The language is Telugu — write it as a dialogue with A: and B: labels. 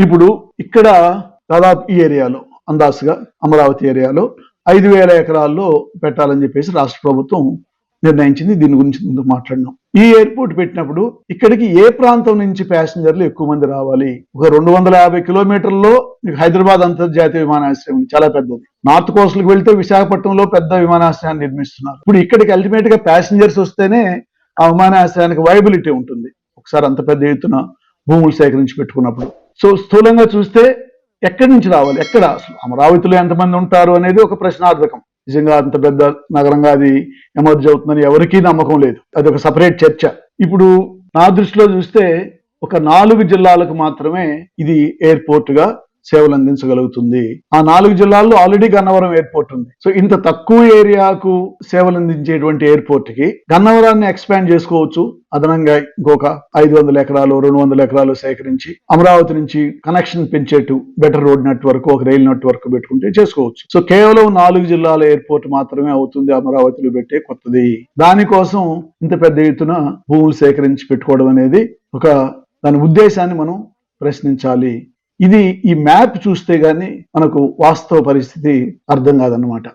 A: ఇప్పుడు ఇక్కడ దాదాపు ఈ ఏరియాలో అందాసుగా అమరావతి ఏరియాలో 5,000 ఎకరాల్లో పెట్టాలని చెప్పేసి రాష్ట్ర ప్రభుత్వం నిర్ణయించింది. దీని గురించి ముందు మాట్లాడినాం. ఈ ఎయిర్పోర్ట్ పెట్టినప్పుడు ఇక్కడికి ఏ ప్రాంతం నుంచి ప్యాసింజర్లు ఎక్కువ మంది రావాలి? ఒక 250 కిలోమీటర్లలో హైదరాబాద్ అంతర్జాతీయ విమానాశ్రయం చాలా పెద్దది. నార్త్ కోస్ట్ కి వెళ్తే విశాఖపట్నంలో పెద్ద విమానాశ్రయాన్ని నిర్మిస్తున్నారు. ఇప్పుడు ఇక్కడికి అల్టిమేట్ గా ప్యాసింజర్స్ వస్తేనే ఆ విమానాశ్రయానికి వైబిలిటీ ఉంటుంది. ఒకసారి అంత పెద్ద ఎత్తున భూములు సేకరించి పెట్టుకున్నప్పుడు. సో స్థూలంగా చూస్తే ఎక్కడి నుంచి రావాలి? ఎక్కడ అసలు అమరావతిలో ఎంతమంది ఉంటారు అనేది ఒక ప్రశ్నార్థకం. నిజంగా అంత పెద్ద నగరంగా అది ఎమర్జ్ అవుతుందని ఎవరికీ నమ్మకం లేదు. అది ఒక సపరేట్ చర్చ. ఇప్పుడు నా దృష్టిలో చూస్తే ఒక 4 జిల్లాలకు మాత్రమే ఇది ఎయిర్పోర్ట్ గా సేవలు అందించగలుగుతుంది. ఆ 4 జిల్లాల్లో ఆల్రెడీ గన్నవరం ఎయిర్పోర్ట్ ఉంది. సో ఇంత తక్కువ ఏరియాకు సేవలు అందించేటువంటి ఎయిర్పోర్ట్ కి గన్నవరాన్ని ఎక్స్పాండ్ చేసుకోవచ్చు. అదనంగా ఇంకొక 500 ఎకరాలు 200 ఎకరాలు సేకరించి అమరావతి నుంచి కనెక్షన్ పెంచేట్టు బెటర్ రోడ్ నెట్వర్క్, ఒక రైల్ నెట్వర్క్ పెట్టుకుంటే చేసుకోవచ్చు. సో కేవలం 4 జిల్లాల ఎయిర్పోర్ట్ మాత్రమే అవుతుంది అమరావతిలో పెట్టే కొత్తది. దానికోసం ఇంత పెద్ద ఎత్తున భూములు సేకరించి పెట్టుకోవడం అనేది ఒక దాని ఉద్దేశాన్ని మనం ప్రశ్నించాలి. ఇది ఈ మ్యాప్ చూస్తే గానీ మనకు వాస్తవ పరిస్థితి అర్థం కాదన్నమాట.